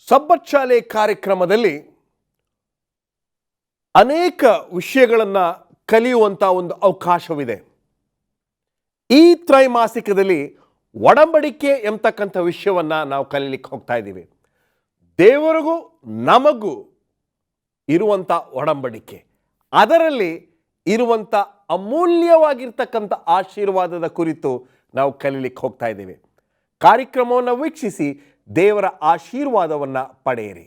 ಸಬ್ಬತ್ ಶಾಲೆ ಕಾರ್ಯಕ್ರಮದಲ್ಲಿ ಅನೇಕ ವಿಷಯಗಳನ್ನು ಕಲಿಯುವಂಥ ಒಂದು ಅವಕಾಶವಿದೆ. ಈ ತ್ರೈಮಾಸಿಕದಲ್ಲಿ ಒಡಂಬಡಿಕೆ ಎಂಬತಕ್ಕಂಥ ವಿಷಯವನ್ನು ನಾವು ಕಲೀಲಿಕ್ಕೆ ಹೋಗ್ತಾ ಇದ್ದೀವಿ. ದೇವರಿಗೂ ನಮಗೂ ಇರುವಂಥ ಒಡಂಬಡಿಕೆ, ಅದರಲ್ಲಿ ಇರುವಂಥ ಅಮೂಲ್ಯವಾಗಿರ್ತಕ್ಕಂಥ ಆಶೀರ್ವಾದದ ಕುರಿತು ನಾವು ಕಲೀಲಿಕ್ಕೆ ಹೋಗ್ತಾ ಇದ್ದೇವೆ. ಕಾರ್ಯಕ್ರಮವನ್ನು ವೀಕ್ಷಿಸಿ ದೇವರ ಆಶೀರ್ವಾದವನ್ನು ಪಡೆಯಿರಿ.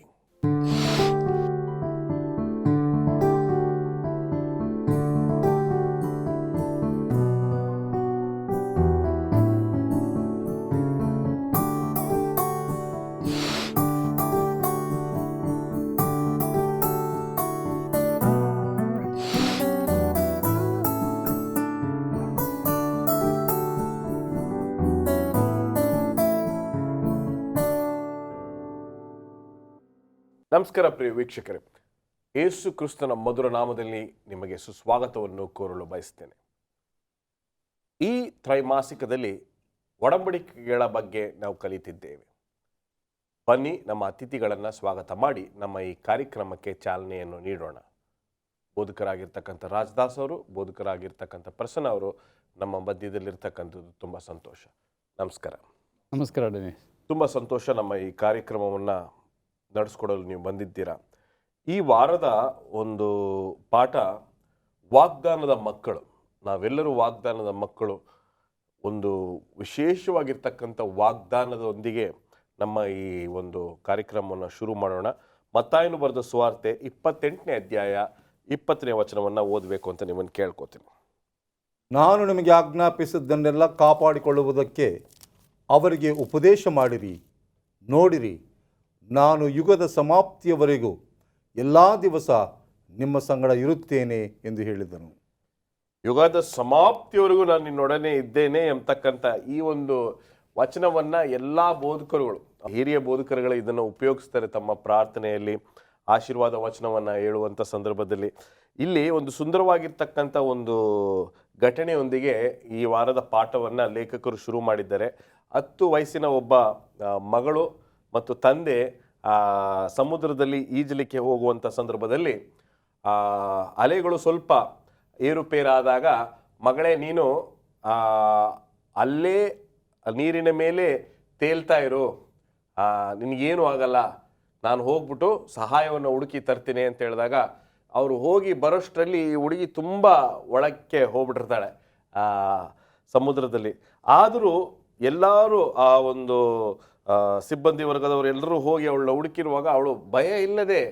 ನಮಸ್ಕಾರ ಪ್ರಿಯ ವೀಕ್ಷಕರೇ, ಯೇಸು ಕ್ರಿಸ್ತನ ಮಧುರ ನಾಮದಲ್ಲಿ ನಿಮಗೆ ಸುಸ್ವಾಗತವನ್ನು ಕೋರಲು ಬಯಸ್ತೇನೆ. ಈ ತ್ರೈಮಾಸಿಕದಲ್ಲಿ ಒಡಂಬಡಿಕೆಗಳ ಬಗ್ಗೆ ನಾವು ಕಲಿತಿದ್ದೇವೆ. ಬನ್ನಿ ನಮ್ಮ ಅತಿಥಿಗಳನ್ನು ಸ್ವಾಗತ ಮಾಡಿ ನಮ್ಮ ಈ ಕಾರ್ಯಕ್ರಮಕ್ಕೆ ಚಾಲನೆಯನ್ನು ನೀಡೋಣ. ಬೋಧಕರಾಗಿರ್ತಕ್ಕಂಥ ರಾಜದಾಸ್ ಅವರು, ಬೋಧಕರಾಗಿರ್ತಕ್ಕಂಥ ಪ್ರಸನ್ನ ಅವರು ನಮ್ಮ ಮಧ್ಯದಲ್ಲಿರ್ತಕ್ಕಂಥದ್ದು ತುಂಬ ಸಂತೋಷ. ನಮಸ್ಕಾರ. ನಮಸ್ಕಾರ. ತುಂಬ ಸಂತೋಷ ನಮ್ಮ ಈ ಕಾರ್ಯಕ್ರಮವನ್ನು ನಡೆಸ್ಕೊಡಲು ನೀವು ಬಂದಿದ್ದೀರಾ. ಈ ವಾರದ ಒಂದು ಪಾಠ ವಾಗ್ದಾನದ ಮಕ್ಕಳು. ನಾವೆಲ್ಲರೂ ವಾಗ್ದಾನದ ಮಕ್ಕಳು. ಒಂದು ವಿಶೇಷವಾಗಿರ್ತಕ್ಕಂಥ ವಾಗ್ದಾನದೊಂದಿಗೆ ನಮ್ಮ ಈ ಒಂದು ಕಾರ್ಯಕ್ರಮವನ್ನು ಶುರು ಮಾಡೋಣ. ಮತ್ತಾಯನು ಬರೆದ ಸುವಾರ್ತೆ 28ನೇ ಅಧ್ಯಾಯ 20ನೇ ವಚನವನ್ನು ಓದಬೇಕು ಅಂತ ನಿಮ್ಮನ್ನು ಕೇಳ್ಕೊತೀನಿ. ನಾನು ನಿಮಗೆ ಆಜ್ಞಾಪಿಸಿದ್ದನ್ನೆಲ್ಲ ಕಾಪಾಡಿಕೊಳ್ಳುವುದಕ್ಕೆ ಅವರಿಗೆ ಉಪದೇಶ ಮಾಡಿರಿ. ನೋಡಿರಿ, ನಾನು ಯುಗದ ಸಮಾಪ್ತಿಯವರೆಗೂ ಎಲ್ಲ ದಿವಸ ನಿಮ್ಮ ಸಂಗಡ ಇರುತ್ತೇನೆ ಎಂದು ಹೇಳಿದನು. ಯುಗದ ಸಮಾಪ್ತಿಯವರೆಗೂ ನಾನು ನಿನ್ನೊಡನೆ ಇದ್ದೇನೆ ಎಂಬತಕ್ಕಂಥ ಈ ಒಂದು ವಚನವನ್ನು ಎಲ್ಲ ಬೋಧಕರುಗಳು, ಹಿರಿಯ ಬೋಧಕರುಗಳು ಇದನ್ನು ಉಪಯೋಗಿಸ್ತಾರೆ ತಮ್ಮ ಪ್ರಾರ್ಥನೆಯಲ್ಲಿ, ಆಶೀರ್ವಾದ ವಚನವನ್ನು ಹೇಳುವಂಥ ಸಂದರ್ಭದಲ್ಲಿ. ಇಲ್ಲಿ ಒಂದು ಸುಂದರವಾಗಿರ್ತಕ್ಕಂಥ ಒಂದು ಘಟನೆಯೊಂದಿಗೆ ಈ ವಾರದ ಪಾಠವನ್ನು ಲೇಖಕರು ಶುರು ಮಾಡಿದ್ದಾರೆ. 10 ವಯಸ್ಸಿನ ಒಬ್ಬ ಮಗಳು ಮತ್ತು ತಂದೆ ಸಮುದ್ರದಲ್ಲಿ ಈಜಲಿಕ್ಕೆ ಹೋಗುವಂಥ ಸಂದರ್ಭದಲ್ಲಿ ಅಲೆಗಳು ಸ್ವಲ್ಪ ಏರುಪೇರಾದಾಗ, ಮಗಳೇ ನೀನು ಅಲ್ಲೇ ನೀರಿನ ಮೇಲೆ ತೇಲ್ತಾ ಇರು, ನಿನಗೇನು ಆಗಲ್ಲ, ನಾನು ಹೋಗ್ಬಿಟ್ಟು ಸಹಾಯವನ್ನು ಹುಡುಕಿ ತರ್ತೀನಿ ಅಂತ ಹೇಳಿದಾಗ, ಅವರು ಹೋಗಿ ಬರೋಷ್ಟರಲ್ಲಿ ಈ ಹುಡುಗಿ ತುಂಬ ಒಳಕ್ಕೆ ಹೋಗ್ಬಿಟ್ಟಿರ್ತಾಳೆ ಸಮುದ್ರದಲ್ಲಿ. ಆದರೂ ಎಲ್ಲರೂ ಆ ಒಂದು ಸಿಬ್ಬಂದಿ ವರ್ಗದವರು ಎಲ್ಲರೂ ಹೋಗಿ ಅವಳನ್ನ ಹುಡುಕಿರುವಾಗ ಅವಳು ಭಯ ಇಲ್ಲದೆ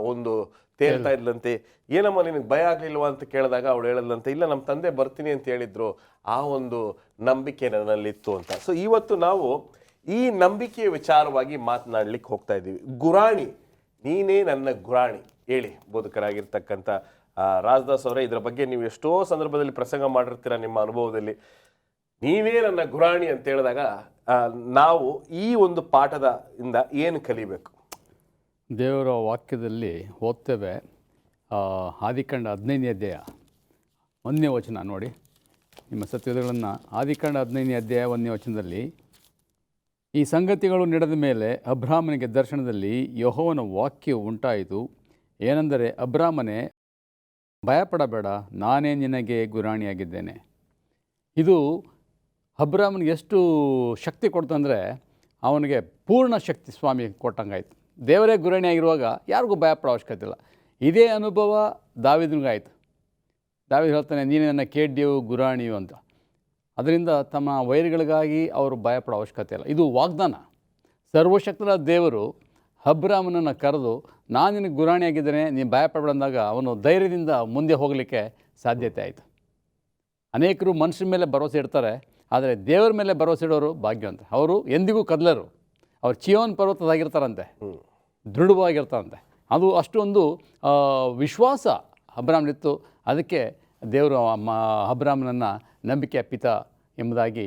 ಒಂದು ತೇಲ್ತಾ ಇದ್ಲಂತೆ. ಏನಮ್ಮ ನಿನಗೆ ಭಯ ಆಗಲಿಲ್ವಾ ಅಂತ ಕೇಳಿದಾಗ ಅವಳು ಹೇಳದಂತೆ, ಇಲ್ಲ ನಮ್ಮ ತಂದೆ ಬರ್ತೀನಿ ಅಂತ ಹೇಳಿದ್ರು, ಆ ಒಂದು ನಂಬಿಕೆ ನನ್ನಲ್ಲಿತ್ತು ಅಂತ. ಸೊ ಇವತ್ತು ನಾವು ಈ ನಂಬಿಕೆಯ ವಿಚಾರವಾಗಿ ಮಾತನಾಡ್ಲಿಕ್ಕೆ ಹೋಗ್ತಾ ಇದ್ದೀವಿ. ಗುರಾಣಿ, ನೀನೇ ನನ್ನ ಗುರಾಣಿ. ಹೇಳಿ ಬೋಧಕರಾಗಿರ್ತಕ್ಕಂಥ ರಾಜದಾಸ್ ಅವರೇ, ಇದರ ಬಗ್ಗೆ ನೀವು ಎಷ್ಟೋ ಸಂದರ್ಭದಲ್ಲಿ ಪ್ರಸಂಗ ಮಾಡಿರ್ತೀರ ನಿಮ್ಮ ಅನುಭವದಲ್ಲಿ. ನೀವೇ ನನ್ನ ಗುರಾಣಿ ಅಂತ ಹೇಳಿದಾಗ ನಾವು ಈ ಒಂದು ಪಾಠದ ಇಂದ ಏನು ಕಲಿಬೇಕು? ದೇವರ ವಾಕ್ಯದಲ್ಲಿ ಓದ್ತೇವೆ. ಆದಿಕಾಂಡ 15ನೇ ಅಧ್ಯಾಯ 1ನೇ ವಚನ ನೋಡಿ, ನಿಮ್ಮ ಸತ್ಯಗಳನ್ನು. ಆದಿಕಾಂಡ 15ನೇ ಅಧ್ಯಾಯ 1ನೇ ವಚನದಲ್ಲಿ, ಈ ಸಂಗತಿಗಳು ನಡೆದ ಮೇಲೆ ಅಬ್ರಾಮನಿಗೆ ದರ್ಶನದಲ್ಲಿ ಯೆಹೋವನ ವಾಕ್ಯವು ಉಂಟಾಯಿತು. ಏನೆಂದರೆ, ಅಬ್ರಾಮನೇ, ಭಯಪಡಬೇಡ, ನಾನೇ ನಿನಗೆ ಗುರಾಣಿಯಾಗಿದ್ದೇನೆ. ಇದು ಅಬ್ರಾಮನಿಗೆ ಎಷ್ಟು ಶಕ್ತಿ ಕೊಡ್ತಂದರೆ, ಅವನಿಗೆ ಪೂರ್ಣ ಶಕ್ತಿ ಸ್ವಾಮಿ ಕೊಟ್ಟಂಗಾಯ್ತು. ದೇವರೇ ಗುರಾಣಿಯಾಗಿರುವಾಗ ಯಾರಿಗೂ ಭಯಪಡೋ ಅವಶ್ಯಕತೆ ಇಲ್ಲ. ಇದೇ ಅನುಭವ ದಾವೀದನಿಗಾಯಿತು. ದಾವೀದ ಹೇಳ್ತಾನೆ, ನೀನೇ ನನ್ನ ಕೇಡ್ಯವು ಗುರಾಣಿಯು ಅಂತ. ಅದರಿಂದ ತಮ್ಮ ವೈರಿಗಳಿಗಾಗಿ ಅವರು ಭಯಪಡೋ ಅವಶ್ಯಕತೆ ಇಲ್ಲ. ಇದು ವಾಗ್ದಾನ. ಸರ್ವಶಕ್ತನ ದೇವರು ಅಬ್ರಾಮನನ್ನು ಕರೆದು, ನಾನು ನಿನಗೆ ಗುರಾಣಿಯಾಗಿದ್ದೇನೆ, ನೀನು ಭಯಪಡಬೇಡಂದಾಗ ಅವನು ಧೈರ್ಯದಿಂದ ಮುಂದೆ ಹೋಗಲಿಕ್ಕೆ ಸಾಧ್ಯತೆ ಆಯಿತು. ಅನೇಕರು ಮನುಷ್ಯನ ಮೇಲೆ ಭರವಸೆ ಇಡ್ತಾರೆ, ಆದರೆ ದೇವರ ಮೇಲೆ ಭರವಸೆ ಇಡೋರು ಭಾಗ್ಯವಂತ. ಅವರು ಎಂದಿಗೂ ಕದಲರು. ಅವ್ರು ಚಿಯೋನ್ ಪರ್ವತದಾಗಿರ್ತಾರಂತೆ, ದೃಢವಾಗಿರ್ತಾರಂತೆ. ಅದು ಅಷ್ಟೊಂದು ವಿಶ್ವಾಸ ಅಬ್ರಾಮನಿತ್ತು. ಅದಕ್ಕೆ ದೇವರು ಅಬ್ರಾಮನನ್ನು ನಂಬಿಕೆಯ ಪಿತ ಎಂಬುದಾಗಿ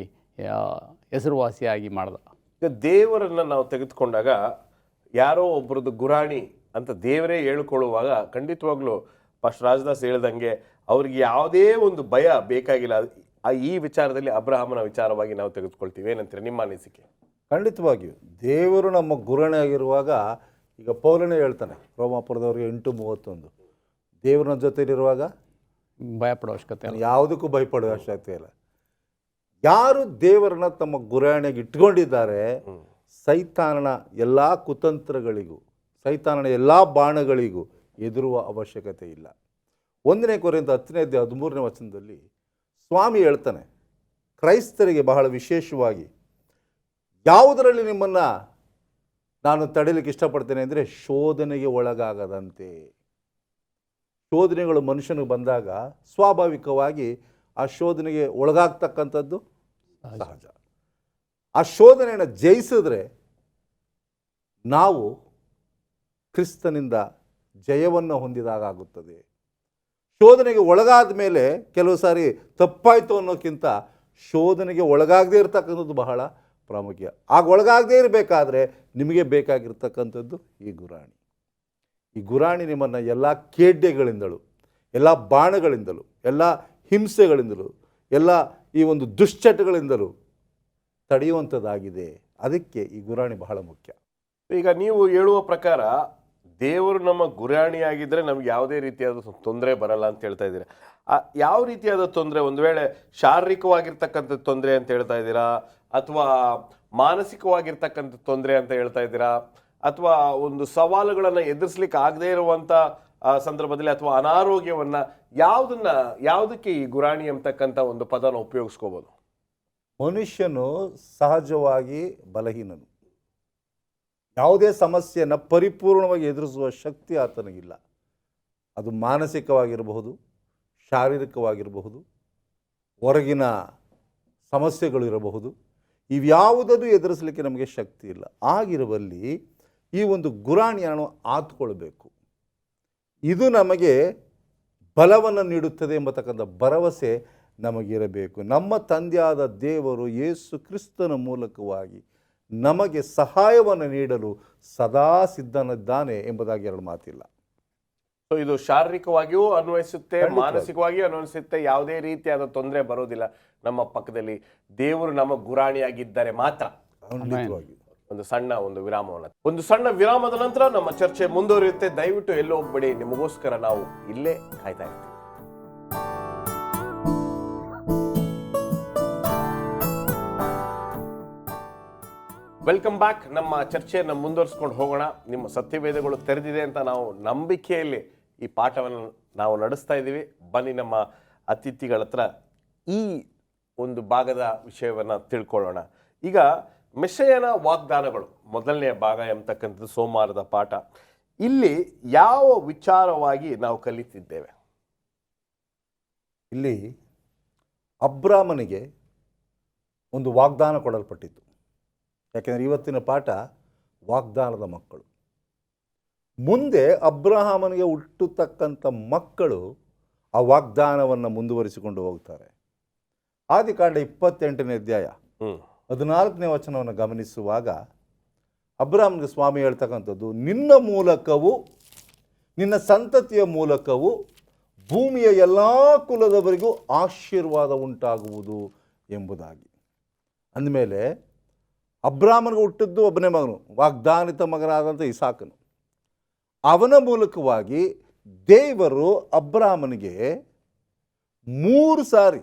ಹೆಸರುವಾಸಿಯಾಗಿ ಮಾಡ್ದ. ಈಗ ದೇವರನ್ನು ನಾವು ತೆಗೆದುಕೊಂಡಾಗ, ಯಾರೋ ಒಬ್ಬರದ್ದು ಗುರಾಣಿ ಅಂತ ದೇವರೇ ಹೇಳ್ಕೊಳ್ಳುವಾಗ, ಖಂಡಿತವಾಗ್ಲೂ ಫಸ್ಟ್ ರಾಜದಾಸ್ ಹೇಳ್ದಂಗೆ ಅವ್ರಿಗೆ ಯಾವುದೇ ಒಂದು ಭಯ ಬೇಕಾಗಿಲ್ಲ. ಈ ವಿಚಾರದಲ್ಲಿ ಅಬ್ರಹಾಮನ ವಿಚಾರವಾಗಿ ನಾವು ತೆಗೆದುಕೊಳ್ತೀವಿ. ಏನಂತೀರ ನಿಮ್ಮ ಅನಿಸಿಕೆ? ಖಂಡಿತವಾಗಿಯೂ ದೇವರು ನಮ್ಮ ಗುರಾಣಿ ಆಗಿರುವಾಗ, ಈಗ ಪೌಲನೇ ಹೇಳ್ತಾನೆ ರೋಮಾಪುರದವರಿಗೆ 8:31, ದೇವರ ಜೊತೆಲಿರುವಾಗ ಭಯಪಡೋ ಅವಶ್ಯಕತೆ ಇಲ್ಲ. ಯಾವುದಕ್ಕೂ ಭಯಪಡುವ ಅವಶ್ಯಕತೆ ಇಲ್ಲ. ಯಾರು ದೇವರನ್ನ ತಮ್ಮ ಗುರಾಣಿಯಾಗಿ ಇಟ್ಕೊಂಡಿದ್ದಾರೆ, ಸೈತಾನನ ಎಲ್ಲ ಕುತಂತ್ರಗಳಿಗೂ, ಸೈತಾನನ ಎಲ್ಲ ಬಾಣಗಳಿಗೂ ಎದುರುವ ಅವಶ್ಯಕತೆ ಇಲ್ಲ. 1 ಕೊರಿಂಥ 10:13 ಸ್ವಾಮಿ ಹೇಳ್ತಾನೆ, ಕ್ರೈಸ್ತರಿಗೆ ಬಹಳ ವಿಶೇಷವಾಗಿ ಯಾವುದರಲ್ಲಿ ನಿಮ್ಮನ್ನು ನಾನು ತಡೆಯಲಿಕ್ಕೆ ಇಷ್ಟಪಡ್ತೇನೆ ಅಂದರೆ, ಶೋಧನೆಗೆ ಒಳಗಾಗದಂತೆ. ಶೋಧನೆಗಳು ಮನುಷ್ಯನಿಗೆ ಬಂದಾಗ ಸ್ವಾಭಾವಿಕವಾಗಿ ಆ ಶೋಧನೆಗೆ ಒಳಗಾಗ್ತಕ್ಕಂಥದ್ದು ಸಹಜ. ಆ ಶೋಧನೆಯನ್ನು ಜಯಿಸಿದ್ರೆ ನಾವು ಕ್ರಿಸ್ತನಿಂದ ಜಯವನ್ನು ಹೊಂದಿದಾಗ ಆಗುತ್ತದೆ. ಶೋಧನೆಗೆ ಒಳಗಾದ ಮೇಲೆ ಕೆಲವು ಸಾರಿ ತಪ್ಪಾಯಿತು ಅನ್ನೋಕ್ಕಿಂತ ಶೋಧನೆಗೆ ಒಳಗಾಗದೇ ಇರತಕ್ಕಂಥದ್ದು ಬಹಳ ಪ್ರಾಮುಖ್ಯ. ಆಗ ಒಳಗಾಗದೇ ಇರಬೇಕಾದ್ರೆ ನಿಮಗೆ ಬೇಕಾಗಿರ್ತಕ್ಕಂಥದ್ದು ಈ ಗುರಾಣಿ. ಈ ಗುರಾಣಿ ನಿಮ್ಮನ್ನು ಎಲ್ಲ ಖೇಡ್ಯಗಳಿಂದಲೂ, ಎಲ್ಲ ಬಾಣಗಳಿಂದಲೂ, ಎಲ್ಲ ಹಿಂಸೆಗಳಿಂದಲೂ, ಎಲ್ಲ ಈ ಒಂದು ದುಶ್ಚಟಗಳಿಂದಲೂ ತಡೆಯುವಂಥದ್ದಾಗಿದೆ. ಅದಕ್ಕೆ ಈ ಗುರಾಣಿ ಬಹಳ ಮುಖ್ಯ. ಈಗ ನೀವು ಹೇಳುವ ಪ್ರಕಾರ ದೇವರು ನಮ್ಮ ಗುರಾಣಿಯಾಗಿದ್ದರೆ ನಮ್ಗೆ ಯಾವುದೇ ರೀತಿಯಾದ ತೊಂದರೆ ಬರಲ್ಲ ಅಂತ ಹೇಳ್ತಾ ಇದ್ದೀರಾ. ಯಾವ ರೀತಿಯಾದ ತೊಂದರೆ? ಒಂದು ವೇಳೆ ಶಾರೀರಿಕವಾಗಿರ್ತಕ್ಕಂಥ ತೊಂದರೆ ಅಂತ ಹೇಳ್ತಾ ಇದ್ದೀರಾ, ಅಥವಾ ಮಾನಸಿಕವಾಗಿರ್ತಕ್ಕಂಥ ತೊಂದರೆ ಅಂತ ಹೇಳ್ತಾ ಇದ್ದೀರಾ, ಅಥವಾ ಒಂದು ಸವಾಲುಗಳನ್ನು ಎದುರಿಸ್ಲಿಕ್ಕೆ ಆಗದೇ ಇರುವಂಥ ಸಂದರ್ಭದಲ್ಲಿ, ಅಥವಾ ಅನಾರೋಗ್ಯವನ್ನ, ಯಾವುದಕ್ಕೆ ಈ ಗುರಾಣಿ ಅಂತಕ್ಕಂಥ ಒಂದು ಪದನ ಉಪಯೋಗಿಸ್ಕೋಬೋದು? ಮನುಷ್ಯನು ಸಹಜವಾಗಿ ಬಲಹೀನನು. ಯಾವುದೇ ಸಮಸ್ಯೆಯನ್ನು ಪರಿಪೂರ್ಣವಾಗಿ ಎದುರಿಸುವ ಶಕ್ತಿ ಆತನಿಗಿಲ್ಲ. ಅದು ಮಾನಸಿಕವಾಗಿರಬಹುದು, ಶಾರೀರಿಕವಾಗಿರಬಹುದು, ಹೊರಗಿನ ಸಮಸ್ಯೆಗಳಿರಬಹುದು. ಇವ್ಯಾವುದನ್ನು ಎದುರಿಸಲಿಕ್ಕೆ ನಮಗೆ ಶಕ್ತಿ ಇಲ್ಲ. ಆಗಿರುವಲ್ಲಿ ಈ ಒಂದು ಗುರಾಣಿಯನ್ನು ಆತ್ಕೊಳ್ಬೇಕು. ಇದು ನಮಗೆ ಬಲವನ್ನು ನೀಡುತ್ತದೆ ಎಂಬತಕ್ಕಂಥ ಭರವಸೆ ನಮಗಿರಬೇಕು. ನಮ್ಮ ತಂದೆಯಾದ ದೇವರು ಯೇಸು ಕ್ರಿಸ್ತನ ಮೂಲಕವಾಗಿ ನಮಗೆ ಸಹಾಯವನ್ನು ನೀಡಲು ಸದಾ ಸಿದ್ಧನಿದ್ದಾನೆ ಎಂಬುದಾಗಿ ಎರಡು ಮಾತಿಲ್ಲ. ಸೊ ಇದು ಶಾರೀರಿಕವಾಗಿಯೂ ಅನ್ವಯಿಸುತ್ತೆ, ಮಾನಸಿಕವಾಗಿಯೂ ಅನ್ವಯಿಸುತ್ತೆ. ಯಾವುದೇ ರೀತಿಯಾದ ತೊಂದರೆ ಬರೋದಿಲ್ಲ ನಮ್ಮ ಪಕ್ಕದಲ್ಲಿ ದೇವರು ನಮ್ಮ ಗುರಾಣಿಯಾಗಿದ್ದರೆ ಮಾತ್ರ. ಒಂದು ಸಣ್ಣ ವಿರಾಮದ ನಂತರ ನಮ್ಮ ಚರ್ಚೆ ಮುಂದುವರಿಯುತ್ತೆ. ದಯವಿಟ್ಟು ಎಲ್ಲೋ ಹೋಗ್ಬೇಡಿ, ನಿಮಗೋಸ್ಕರ ನಾವು ಇಲ್ಲೇ ಕಾಯ್ತಾ ಇರ್ತೀವಿ. Welcome back. ನಮ್ಮ ಚರ್ಚೆಯನ್ನು ಮುಂದುವರಿಸ್ಕೊಂಡು ಹೋಗೋಣ. ನಿಮ್ಮ ಸತ್ಯವೇದಗಳು ತೆರೆದಿದೆ ಅಂತ ನಾವು ನಂಬಿಕೆಯಲ್ಲಿ ಈ ಪಾಠವನ್ನು ನಾವು ನಡೆಸ್ತಾ ಇದ್ದೀವಿ. ಬನ್ನಿ ನಮ್ಮ ಅತಿಥಿಗಳ ಹತ್ರ ಈ ಒಂದು ಭಾಗದ ವಿಷಯವನ್ನು ತಿಳ್ಕೊಳ್ಳೋಣ. ಈಗ ಮೆಸ್ಸಯ್ಯನ ವಾಗ್ದಾನಗಳು ಮೊದಲನೆಯ ಭಾಗ ಎಂಬತಕ್ಕಂಥದ್ದು ಸೋಮವಾರದ ಪಾಠ. ಇಲ್ಲಿ ಯಾವ ವಿಚಾರವಾಗಿ ನಾವು ಕಲಿತಿದ್ದೇವೆ? ಇಲ್ಲಿ ಅಬ್ರಾಮನಿಗೆ ಒಂದು ವಾಗ್ದಾನ ಕೊಡಲ್ಪಟ್ಟಿತ್ತು. ಯಾಕೆಂದರೆ ಇವತ್ತಿನ ಪಾಠ ವಾಗ್ದಾನದ ಮಕ್ಕಳು. ಮುಂದೆ ಅಬ್ರಹಾಮನಿಗೆ ಹುಟ್ಟತಕ್ಕಂಥ ಮಕ್ಕಳು ಆ ವಾಗ್ದಾನವನ್ನು ಮುಂದುವರಿಸಿಕೊಂಡು ಹೋಗ್ತಾರೆ. ಆದಿಕಾಂಡ 28 14ನೇ ವಚನವನ್ನು ಗಮನಿಸುವಾಗ ಅಬ್ರಹಾಮನಿಗೆ ಸ್ವಾಮಿ ಹೇಳ್ತಕ್ಕಂಥದ್ದು, ನಿನ್ನ ಮೂಲಕವೂ ನಿನ್ನ ಸಂತತಿಯ ಮೂಲಕವೂ ಭೂಮಿಯ ಎಲ್ಲ ಕುಲದವರಿಗೂ ಆಶೀರ್ವಾದ ಉಂಟಾಗುವುದು ಎಂಬುದಾಗಿ. ಅಂದಮೇಲೆ ಅಬ್ರಾಮನಿಗೆ ಹುಟ್ಟಿದ್ದು ಒಬ್ಬನೇ ಮಗನು, ವಾಗ್ದಾನಿತ ಮಗನಾದಂಥ ಇಸಾಕನು. ಅವನ ಮೂಲಕವಾಗಿ ದೇವರು ಅಬ್ರಾಮನಿಗೆ 3 ಸಾರಿ,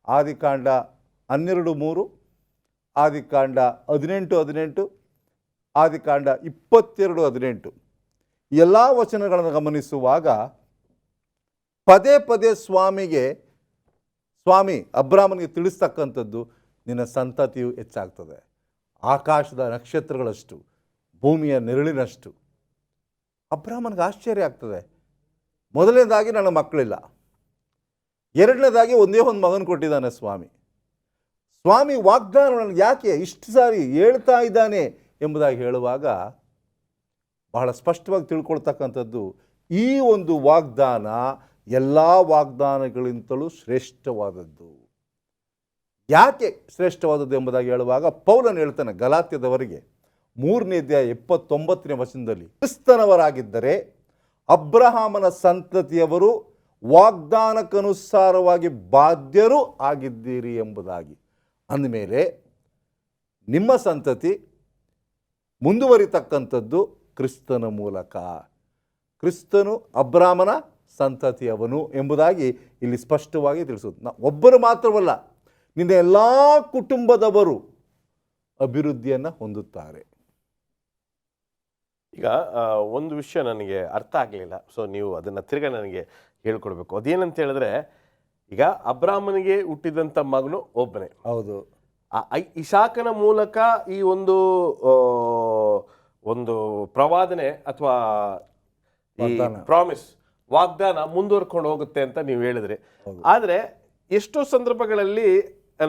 ಆದಿಕಾಂಡ 12:3, ಆದಿಕಾಂಡ 18:18, ಆದಿಕಾಂಡ 22:18 ಎಲ್ಲ ವಚನಗಳನ್ನು ಗಮನಿಸುವಾಗ ಪದೇ ಪದೇ ಸ್ವಾಮಿ ಅಬ್ರಾಮನಿಗೆ ತಿಳಿಸ್ತಕ್ಕಂಥದ್ದು, ನಿನ್ನ ಸಂತತಿಯು ಹೆಚ್ಚಾಗ್ತದೆ, ಆಕಾಶದ ನಕ್ಷತ್ರಗಳಷ್ಟು, ಭೂಮಿಯ ನೆರಳಿನಷ್ಟು. ಅಬ್ರಾಮನಿಗೆ ಆಶ್ಚರ್ಯ ಆಗ್ತದೆ. ಮೊದಲನೇದಾಗಿ ನನ್ನ ಮಕ್ಕಳಿಲ್ಲ, ಎರಡನೇದಾಗಿ ಒಂದೇ ಒಂದು ಮಗನ ಕೊಟ್ಟಿದ್ದಾನೆ ಸ್ವಾಮಿ ವಾಗ್ದಾನ ನನಗೆ ಯಾಕೆ ಇಷ್ಟು ಸಾರಿ ಹೇಳ್ತಾ ಇದ್ದಾನೆ ಎಂಬುದಾಗಿ ಹೇಳುವಾಗ ಬಹಳ ಸ್ಪಷ್ಟವಾಗಿ ತಿಳ್ಕೊಳ್ತಕ್ಕಂಥದ್ದು, ಈ ಒಂದು ವಾಗ್ದಾನ ಎಲ್ಲ ವಾಗ್ದಾನಗಳಿಂತಲೂ ಶ್ರೇಷ್ಠವಾದದ್ದು. ಯಾಕೆ ಶ್ರೇಷ್ಠವಾದದ್ದು ಎಂಬುದಾಗಿ ಹೇಳುವಾಗ ಪೌಲನು ಹೇಳ್ತಾನೆ ಗಲಾತ್ಯದವರಿಗೆ 3:29 ಕ್ರಿಸ್ತನವರಾಗಿದ್ದರೆ ಅಬ್ರಹಾಮನ ಸಂತತಿಯವರು ವಾಗ್ದಾನಕ್ಕನುಸಾರವಾಗಿ ಬಾಧ್ಯರು ಆಗಿದ್ದೀರಿ ಎಂಬುದಾಗಿ. ಅಂದಮೇಲೆ ನಿಮ್ಮ ಸಂತತಿ ಮುಂದುವರಿತಕ್ಕಂಥದ್ದು ಕ್ರಿಸ್ತನ ಮೂಲಕ. ಕ್ರಿಸ್ತನು ಅಬ್ರಾಮನ ಸಂತತಿಯವನು ಎಂಬುದಾಗಿ ಇಲ್ಲಿ ಸ್ಪಷ್ಟವಾಗಿ ತಿಳಿಸುವುದು. ಒಬ್ಬರು ಮಾತ್ರವಲ್ಲ, ನಿನ್ನ ಎಲ್ಲ ಕುಟುಂಬದವರು ಅಭಿವೃದ್ಧಿಯನ್ನು ಹೊಂದುತ್ತಾರೆ. ಈಗ ಒಂದು ವಿಷಯ ನನಗೆ ಅರ್ಥ ಆಗಲಿಲ್ಲ, ಸೊ ನೀವು ಅದನ್ನು ತಿರ್ಗಾ ನನಗೆ ಹೇಳ್ಕೊಡ್ಬೇಕು. ಅದೇನಂತ ಹೇಳಿದ್ರೆ, ಈಗ ಅಬ್ರಾಮನಿಗೆ ಹುಟ್ಟಿದಂಥ ಮಗನು ಒಬ್ಬನೇ. ಹೌದು. ಇಸಾಕನ ಮೂಲಕ ಈ ಒಂದು ಪ್ರವಾದನೆ ಅಥವಾ ಪ್ರಾಮಿಸ್, ವಾಗ್ದಾನ ಮುಂದುವರ್ಕೊಂಡು ಹೋಗುತ್ತೆ ಅಂತ ನೀವು ಹೇಳಿದ್ರಿ. ಆದರೆ ಎಷ್ಟೋ ಸಂದರ್ಭಗಳಲ್ಲಿ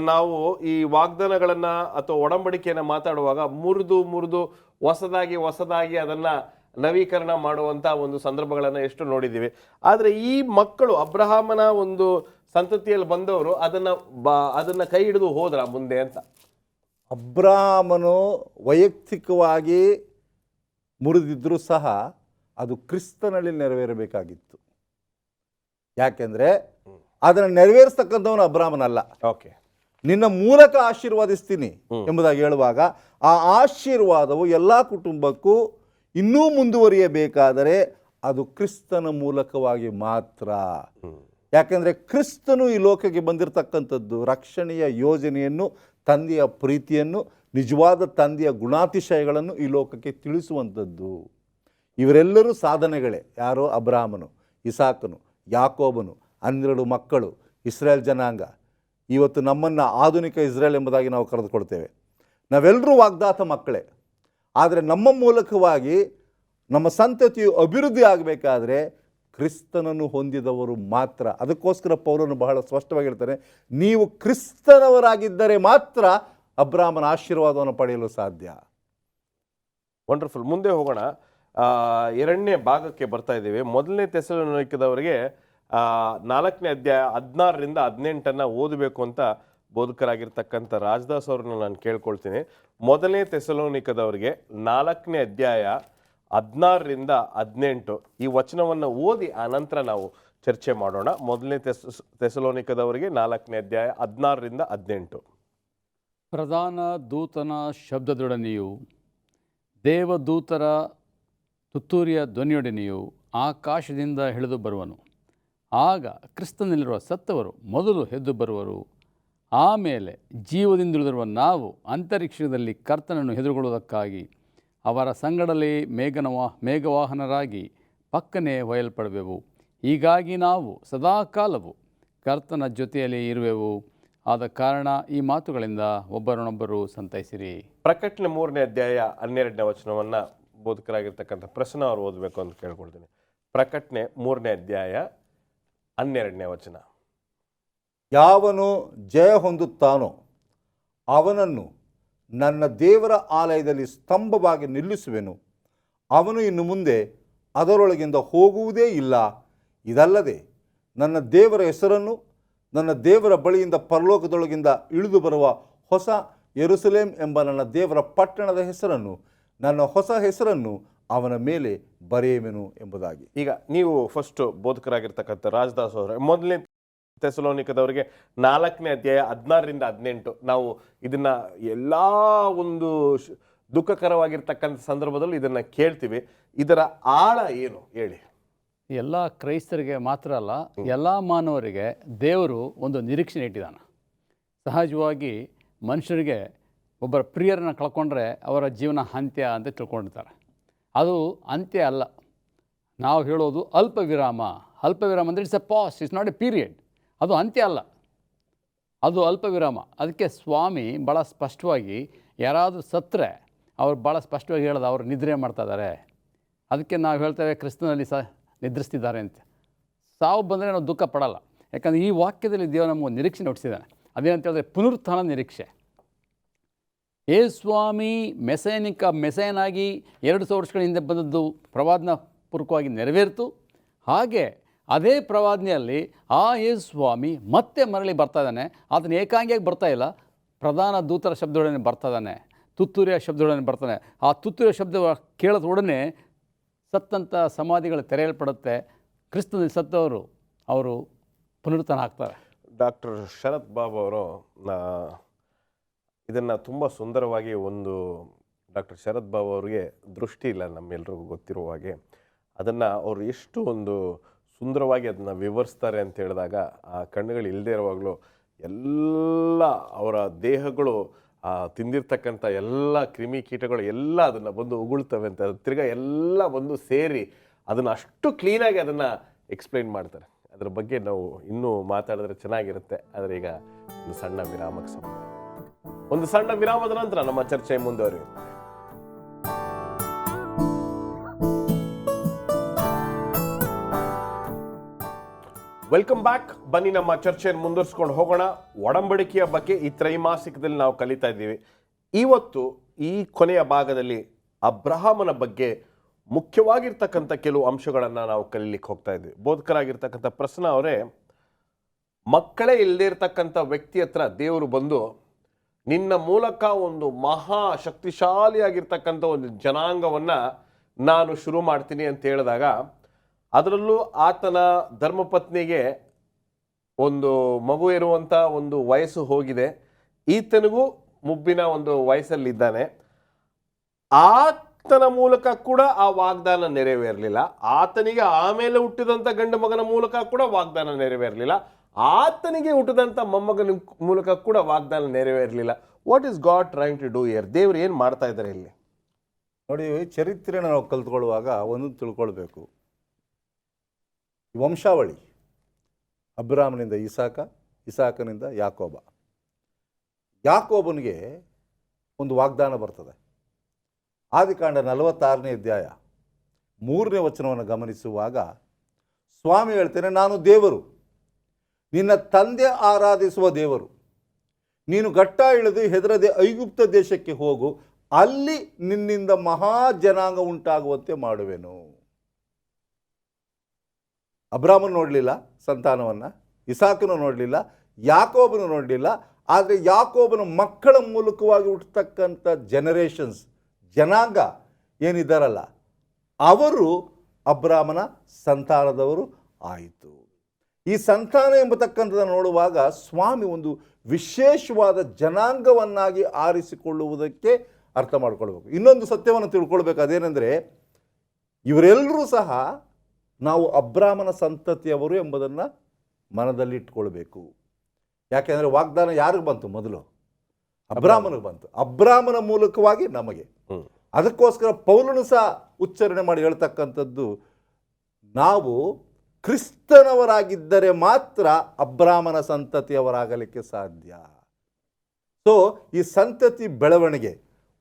ನಾವು ಈ ವಾಗ್ದಾನಗಳನ್ನ ಅಥವಾ ಒಡಂಬಡಿಕೆಯನ್ನ ಮಾತಾಡುವಾಗ ಮುರಿದು ಹೊಸದಾಗಿ ಅದನ್ನ ನವೀಕರಣ ಮಾಡುವಂತ ಒಂದು ಸಂದರ್ಭಗಳನ್ನ ಎಷ್ಟು ನೋಡಿದ್ದೀವಿ. ಆದರೆ ಈ ಮಕ್ಕಳು ಅಬ್ರಹಾಮನ ಒಂದು ಸಂತತಿಯಲ್ಲಿ ಬಂದವರು ಅದನ್ನ ಕೈ ಹಿಡಿದು ಹೋದ್ರ ಮುಂದೆ ಅಂತ. ಅಬ್ರಾಮನು ವೈಯಕ್ತಿಕವಾಗಿ ಮುರಿದಿದ್ರೂ ಸಹ ಅದು ಕ್ರಿಸ್ತನಲ್ಲಿ ನೆರವೇರಬೇಕಾಗಿತ್ತು. ಯಾಕೆಂದ್ರೆ ಅದನ್ನು ನೆರವೇರಿಸ್ತಕ್ಕಂಥವನು ಅಬ್ರಾಮನಲ್ಲ. ಓಕೆ, ನಿನ್ನ ಮೂಲಕ ಆಶೀರ್ವಾದಿಸ್ತೀನಿ ಎಂಬುದಾಗಿ ಹೇಳುವಾಗ ಆ ಆಶೀರ್ವಾದವು ಎಲ್ಲ ಕುಟುಂಬಕ್ಕೂ ಇನ್ನೂ ಮುಂದುವರಿಯಬೇಕಾದರೆ ಅದು ಕ್ರಿಸ್ತನ ಮೂಲಕವಾಗಿ ಮಾತ್ರ. ಯಾಕೆಂದರೆ ಕ್ರಿಸ್ತನು ಈ ಲೋಕಕ್ಕೆ ಬಂದಿರತಕ್ಕಂಥದ್ದು ರಕ್ಷಣೆಯ ಯೋಜನೆಯನ್ನು, ತಂದೆಯ ಪ್ರೀತಿಯನ್ನು, ನಿಜವಾದ ತಂದೆಯ ಗುಣಾತಿಶಯಗಳನ್ನು ಈ ಲೋಕಕ್ಕೆ ತಿಳಿಸುವಂಥದ್ದು. ಇವರೆಲ್ಲರೂ ಸಾಧನೆಗಳೇ. ಯಾರೋ ಅಬ್ರಾಮನು, ಇಸಾಕನು, ಯಾಕೋಬನು, 12 ಮಕ್ಕಳು, ಇಸ್ರೇಲ್ ಜನಾಂಗ. ಇವತ್ತು ನಮ್ಮನ್ನು ಆಧುನಿಕ ಇಸ್ರೇಲ್ ಎಂಬುದಾಗಿ ನಾವು ಕರೆದುಕೊಳ್ತೇವೆ. ನಾವೆಲ್ಲರೂ ವಾಗ್ದಾತ ಮಕ್ಕಳೇ. ಆದರೆ ನಮ್ಮ ಮೂಲಕವಾಗಿ ನಮ್ಮ ಸಂತತಿಯು ಅಭಿವೃದ್ಧಿ ಆಗಬೇಕಾದ್ರೆ ಕ್ರಿಸ್ತನನ್ನು ಹೊಂದಿದವರು ಮಾತ್ರ. ಅದಕ್ಕೋಸ್ಕರ ಪೌಲನು ಬಹಳ ಸ್ಪಷ್ಟವಾಗಿ ಹೇಳ್ತಾನೆ, ನೀವು ಕ್ರಿಸ್ತನವರಾಗಿದ್ದರೆ ಮಾತ್ರ ಅಬ್ರಾಮನ ಆಶೀರ್ವಾದವನ್ನು ಪಡೆಯಲು ಸಾಧ್ಯ. ವಂಡರ್ಫುಲ್. ಮುಂದೆ ಹೋಗೋಣ. 2ನೇ ಭಾಗಕ್ಕೆ ಬರ್ತಾ ಇದ್ದೀವಿ. 1ನೇ ಥೆಸಲೋನಿಕದವರಿಗೆ 4ನೇ ಅಧ್ಯಾಯ 16ರಿಂದ 18 ಓದಬೇಕು ಅಂತ ಬೋಧಕರಾಗಿರ್ತಕ್ಕಂಥ ರಾಜದಾಸ್ ಅವ್ರನ್ನ ನಾನು ಕೇಳ್ಕೊಳ್ತೀನಿ. 1ನೇ ಥೆಸಲೋನಿಕದವರಿಗೆ 4ನೇ ಅಧ್ಯಾಯ 16ರಿಂದ 18 ಈ ವಚನವನ್ನು ಓದಿ ಆನಂತರ ನಾವು ಚರ್ಚೆ ಮಾಡೋಣ. 1ನೇ ಥೆಸಲೋನಿಕದವರಿಗೆ 4ನೇ ಅಧ್ಯಾಯ 16ರಿಂದ 18. ಪ್ರಧಾನ ದೂತನ ಶಬ್ದದೊಡನೆಯೂ ದೇವದೂತರ ತುತ್ತೂರಿಯ ಧ್ವನಿಯೊಡನೆಯೂ ಆಕಾಶದಿಂದ ಇಳಿದು ಬರುವನು. ಆಗ ಕ್ರಿಸ್ತನಲ್ಲಿರುವ ಸತ್ತವರು ಮೊದಲು ಎದ್ದು ಬರುವರು. ಆಮೇಲೆ ಜೀವದಿಂದುಳಿದಿರುವ ನಾವು ಅಂತರಿಕ್ಷದಲ್ಲಿ ಕರ್ತನನ್ನು ಎದುರುಗೊಳ್ಳುವುದಕ್ಕಾಗಿ ಅವರ ಸಂಗಡಲೇ ಮೇಘವಾಹನರಾಗಿ ಪಕ್ಕನೆ ಒಯ್ಯಲ್ಪಡುವೆವು. ಹೀಗಾಗಿ ನಾವು ಸದಾಕಾಲವು ಕರ್ತನ ಜೊತೆಯಲ್ಲಿ ಇರುವೆವು. ಆದ ಕಾರಣ ಈ ಮಾತುಗಳಿಂದ ಒಬ್ಬರನ್ನೊಬ್ಬರು ಸಂತೈಸಿರಿ. ಪ್ರಕಟಣೆ 3ನೇ ಅಧ್ಯಾಯ 12ನೇ ವಚನವನ್ನು ಬೋಧಕರಾಗಿರ್ತಕ್ಕಂಥ ಪ್ರಶ್ನ ಅವರು ಓದಬೇಕು ಅಂತ ಕೇಳ್ಕೊಳ್ತೀನಿ. ಪ್ರಕಟಣೆ 3ನೇ ಅಧ್ಯಾಯ 12ನೇ ವಚನ. ಯಾವನು ಜಯ ಹೊಂದುತ್ತಾನೋ ಅವನನ್ನು ನನ್ನ ದೇವರ ಆಲಯದಲ್ಲಿ ಸ್ತಂಭವಾಗಿ ನಿಲ್ಲಿಸುವೆನು. ಅವನು ಇನ್ನು ಮುಂದೆ ಅದರೊಳಗಿಂದ ಹೋಗುವುದೇ ಇಲ್ಲ. ಇದಲ್ಲದೆ ನನ್ನ ದೇವರ ಹೆಸರನ್ನು, ನನ್ನ ದೇವರ ಬಳಿಯಿಂದ ಪರಲೋಕದೊಳಗಿಂದ ಇಳಿದು ಬರುವ ಹೊಸ ಯೆರೂಸಲೇಮ್ ಎಂಬ ನನ್ನ ದೇವರ ಪಟ್ಟಣದ ಹೆಸರನ್ನು, ನನ್ನ ಹೊಸ ಹೆಸರನ್ನು ಅವನ ಮೇಲೆ ಬರೆಯುವೆನು ಎಂಬುದಾಗಿ. ಈಗ ನೀವು ಫಸ್ಟ್ ಬೋಧಕರಾಗಿರ್ತಕ್ಕಂಥ ರಾಜದಾಸ್ ಅವರ 1ನೇ ಥೆಸಲೋನಿಕದವರಿಗೆ 4ನೇ ಅಧ್ಯಾಯ 16ರಿಂದ 18 ನಾವು ಇದನ್ನ ಎಲ್ಲ ಒಂದು ದುಃಖಕರವಾಗಿರ್ತಕ್ಕಂಥ ಸಂದರ್ಭದಲ್ಲಿ ಇದನ್ನ ಕೇಳ್ತೀವಿ. ಇದರ ಆಳ ಏನು ಹೇಳಿ. ಎಲ್ಲ ಕ್ರೈಸ್ತರಿಗೆ ಮಾತ್ರ ಅಲ್ಲ, ಎಲ್ಲ ಮಾನವರಿಗೆ ದೇವರು ಒಂದು ನಿರೀಕ್ಷೆ ಇಟ್ಟಿದ್ದಾನೆ. ಸಹಜವಾಗಿ ಮನುಷ್ಯರಿಗೆ ಒಬ್ಬರ ಪ್ರಿಯರನ್ನು ಕಳ್ಕೊಂಡ್ರೆ ಅವರ ಜೀವನ ಅಂತ್ಯ ಅಂತ ತಿಳ್ಕೊಂಡಿರ್ತಾರೆ. ಅದು ಅಂತ್ಯ ಅಲ್ಲ. ನಾವು ಹೇಳೋದು ಅಲ್ಪ ವಿರಾಮ. ಅಲ್ಪ ವಿರಾಮ ಅಂದರೆ it's A pass, it's not A period. ಅದು ಅಂತ್ಯ ಅಲ್ಲ, ಅದು ಅಲ್ಪ ವಿರಾಮ. ಅದಕ್ಕೆ ಸ್ವಾಮಿ ಭಾಳ ಸ್ಪಷ್ಟವಾಗಿ ಯಾರಾದರೂ ಸತ್ತರೆ ಅವ್ರು ಭಾಳ ಸ್ಪಷ್ಟವಾಗಿ ಹೇಳೋದು ಅವರು ನಿದ್ರೆ ಮಾಡ್ತಾ ಇದ್ದಾರೆ. ಅದಕ್ಕೆ ನಾವು ಹೇಳ್ತೇವೆ ಕ್ರಿಸ್ತನಲ್ಲಿ ನಿದ್ರಿಸ್ತಿದ್ದಾರೆ ಅಂತ. ಸಾವು ಬಂದರೆ ನಾವು ದುಃಖ ಪಡಲ್ಲ. ಯಾಕಂದರೆ ಈ ವಾಕ್ಯದಲ್ಲಿ ದೇವರು ನಮಗೊಂದು ನಿರೀಕ್ಷೆ ಹುಟ್ಟಿಸಿದ್ದಾನೆ. ಅದೇನಂತ ಹೇಳಿದ್ರೆ ಪುನರುತ್ಥಾನ ನಿರೀಕ್ಷೆ. ಸ್ವಾಮಿ ಮೆಸೇನಾಗಿ 200 ವರ್ಷಗಳ ಹಿಂದೆ ಬಂದದ್ದು ಪ್ರವಾದನ ಪೂರ್ವಕವಾಗಿ ನೆರವೇರಿತು. ಹಾಗೆ ಅದೇ ಪ್ರವಾದನೆಯಲ್ಲಿ ಸ್ವಾಮಿ ಮತ್ತೆ ಮರಳಿ ಬರ್ತಾ ಇದ್ದಾನೆ. ಅದನ್ನು ಏಕಾಂಗಿಯಾಗಿ ಬರ್ತಾ ಇಲ್ಲ, ಪ್ರಧಾನ ದೂತರ ಶಬ್ದದೊಡನೆ ಬರ್ತಾ ಇದ್ದಾನೆ, ತುತ್ತೂರಿಯ ಶಬ್ದದೊಡನೆ ಬರ್ತಾನೆ. ಆ ತುತ್ತೂರಿಯ ಶಬ್ದ ಕೇಳೋದೊಡನೆ ಸತ್ತಂಥ ಸಮಾಧಿಗಳು ತೆರೆಯಲ್ಪಡುತ್ತೆ. ಕ್ರಿಸ್ತನಲ್ಲಿ ಸತ್ತವರು ಅವರು ಪುನರುತ್ಥಾನ ಆಗ್ತಾರೆ. ಡಾಕ್ಟರ್ ಶರತ್ ಬಾಬು ಅವರು ಇದನ್ನು ತುಂಬ ಸುಂದರವಾಗಿ ಒಂದು ಡಾಕ್ಟರ್ ಶರತ್ ಬಾಬು ಅವರಿಗೆ ದೃಷ್ಟಿ ಇಲ್ಲ ನಮ್ಮೆಲ್ರಿಗೂ ಗೊತ್ತಿರುವ ಹಾಗೆ. ಅದನ್ನು ಅವರು ಎಷ್ಟು ಒಂದು ಸುಂದರವಾಗಿ ಅದನ್ನು ವಿವರಿಸ್ತಾರೆ ಅಂತ ಹೇಳಿದಾಗ ಆ ಕಣ್ಣುಗಳು ಇಲ್ಲದೆ ಇರುವಾಗಲೂ ಎಲ್ಲ ಅವರ ದೇಹಗಳು ತಿಂದಿರ್ತಕ್ಕಂಥ ಎಲ್ಲ ಕ್ರಿಮಿಕೀಟಗಳು ಎಲ್ಲ ಅದನ್ನು ಬಂದು ಉಗುಳ್ತವೆ ಅಂತ ತಿರ್ಗಾ ಎಲ್ಲ ಬಂದು ಸೇರಿ ಅದನ್ನು ಅಷ್ಟು ಕ್ಲೀನಾಗಿ ಅದನ್ನು ಎಕ್ಸ್ಪ್ಲೈನ್ ಮಾಡ್ತಾರೆ. ಅದರ ಬಗ್ಗೆ ನಾವು ಇನ್ನೂ ಮಾತಾಡಿದ್ರೆ ಚೆನ್ನಾಗಿರುತ್ತೆ. ಆದರೆ ಈಗ ಒಂದು ಸಣ್ಣ ವಿರಾಮಕ್ಕೆ ಸಮಯ. ಒಂದು ಸಣ್ಣ ವಿರಾಮದ ನಂತರ ನಮ್ಮ ಚರ್ಚೆ ಮುಂದುವರಿಯುತ್ತೆ. Welcome back. ಬನ್ನಿ ನಮ್ಮ ಚರ್ಚೆಯನ್ನು ಮುಂದುವರಿಸ್ಕೊಂಡು ಹೋಗೋಣ. ಒಡಂಬಡಿಕೆಯ ಬಗ್ಗೆ ಈ ತ್ರೈಮಾಸಿಕದಲ್ಲಿ ನಾವು ಕಲಿತಾ ಇದ್ದೀವಿ. ಇವತ್ತು ಈ ಕೊನೆಯ ಭಾಗದಲ್ಲಿ ಅಬ್ರಹಾಮನ ಬಗ್ಗೆ ಮುಖ್ಯವಾಗಿರ್ತಕ್ಕಂಥ ಕೆಲವು ಅಂಶಗಳನ್ನು ನಾವು ಕಲೀಲಿಕ್ಕೆ ಹೋಗ್ತಾ ಇದ್ವಿ. ಬೋಧಕರಾಗಿರ್ತಕ್ಕಂಥ ಪ್ರಶ್ನ ಅವರೇ, ಮಕ್ಕಳೇ ಇಲ್ಲದೇ ಇರ್ತಕ್ಕಂಥ ವ್ಯಕ್ತಿ ಹತ್ರ ದೇವರು ಬಂದು ನಿನ್ನ ಮೂಲಕ ಒಂದು ಮಹಾ ಶಕ್ತಿಶಾಲಿಯಾಗಿರ್ತಕ್ಕಂಥ ಒಂದು ಜನಾಂಗವನ್ನು ನಾನು ಶುರು ಮಾಡ್ತೀನಿ ಅಂತ ಹೇಳಿದಾಗ, ಅದರಲ್ಲೂ ಆತನ ಧರ್ಮಪತ್ನಿಗೆ ಒಂದು ಮಗು ಇರುವಂಥ ಒಂದು ವಯಸ್ಸು ಹೋಗಿದೆ, ಈತನಿಗೂ ಮುಬ್ಬಿನ ಒಂದು ವಯಸ್ಸಲ್ಲಿದ್ದಾನೆ. ಆತನ ಮೂಲಕ ಕೂಡ ಆ ವಾಗ್ದಾನ ನೆರವೇರಲಿಲ್ಲ. ಆತನಿಗೆ ಆಮೇಲೆ ಹುಟ್ಟಿದಂಥ ಗಂಡು ಮಗನ ಮೂಲಕ ಕೂಡ ವಾಗ್ದಾನ ನೆರವೇರಲಿಲ್ಲ. ಆತನಿಗೆ ಹುಟ್ಟಿದಂಥ ಮೊಮ್ಮಗನ ಮೂಲಕ ಕೂಡ ವಾಗ್ದಾನ ನೆರವೇರಲಿಲ್ಲ. What is God trying to do here? ದೇವರು ಏನು ಮಾಡ್ತಾ ಇದ್ದಾರೆ ಇಲ್ಲಿ? ನೋಡಿ, ಚರಿತ್ರೆನ ನಾವು ಕಲ್ತ್ಕೊಳ್ಳುವಾಗ ಒಂದು ತಿಳ್ಕೊಳ್ಬೇಕು. ವಂಶಾವಳಿ ಅಬ್ರಾಮನಿಂದ ಇಸಾಕ, ಇಸಾಕನಿಂದ ಯಾಕೋಬ. ಯಾಕೋಬನಿಗೆ ಒಂದು ವಾಗ್ದಾನ ಬರ್ತದೆ. ಆದಿಕಾಂಡ 46ನೇ ಅಧ್ಯಾಯ 3ನೇ ವಚನವನ್ನು ಗಮನಿಸುವಾಗ ಸ್ವಾಮಿ ಹೇಳ್ತೇನೆ, ನಾನು ದೇವರು, ನಿನ್ನ ತಂದೆ ಆರಾಧಿಸುವ ದೇವರು. ನೀನು ಗಟ್ಟ ಇಳಿದು ಹೆದರದೆ ಐಗುಪ್ತ ದೇಶಕ್ಕೆ ಹೋಗು, ಅಲ್ಲಿ ನಿನ್ನಿಂದ ಮಹಾ ಜನಾಂಗ ಉಂಟಾಗುವಂತೆ ಮಾಡುವೆನು. ಅಬ್ರಾಮನು ನೋಡಲಿಲ್ಲ ಸಂತಾನವನ್ನು, ಇಸಾಕನು ನೋಡಲಿಲ್ಲ, ಯಾಕೋಬನು ನೋಡಲಿಲ್ಲ. ಆದರೆ ಯಾಕೋಬನ ಮಕ್ಕಳ ಮೂಲಕವಾಗಿ ಹುಟ್ಟತಕ್ಕಂಥ ಜನರೇಷನ್ಸ್, ಜನಾಂಗ ಏನಿದ್ದಾರಲ್ಲ, ಅವರು ಅಬ್ರಾಮನ ಸಂತಾನದವರು ಆಯಿತು. ಈ ಸಂತಾನ ಎಂಬತಕ್ಕಂಥದ್ದನ್ನು ನೋಡುವಾಗ ಸ್ವಾಮಿ ಒಂದು ವಿಶೇಷವಾದ ಜನಾಂಗವನ್ನಾಗಿ ಆರಿಸಿಕೊಳ್ಳುವುದಕ್ಕೆ ಅರ್ಥ ಮಾಡ್ಕೊಳ್ಬೇಕು. ಇನ್ನೊಂದು ಸತ್ಯವನ್ನು ತಿಳ್ಕೊಳ್ಬೇಕು. ಅದೇನೆಂದರೆ, ಇವರೆಲ್ಲರೂ ಸಹ ನಾವು ಅಬ್ರಾಮನ ಸಂತತಿಯವರು ಎಂಬುದನ್ನು ಮನದಲ್ಲಿ ಇಟ್ಕೊಳ್ಬೇಕು. ಯಾಕೆಂದರೆ ವಾಗ್ದಾನ ಯಾರಿಗೆ ಬಂತು? ಮೊದಲು ಅಬ್ರಾಮನಿಗೆ ಬಂತು. ಅಬ್ರಾಮನ ಮೂಲಕವಾಗಿ ನಮಗೆ. ಅದಕ್ಕೋಸ್ಕರ ಪೌಲನು ಸಹ ಉಚ್ಚಾರಣೆ ಮಾಡಿ ಹೇಳ್ತಕ್ಕಂಥದ್ದು, ನಾವು ಕ್ರಿಸ್ತನವರಾಗಿದ್ದರೆ ಮಾತ್ರ ಅಬ್ರಾಮನ ಸಂತತಿಯವರಾಗಲಿಕ್ಕೆ ಸಾಧ್ಯ. ಸೊ ಈ ಸಂತತಿ ಬೆಳವಣಿಗೆ,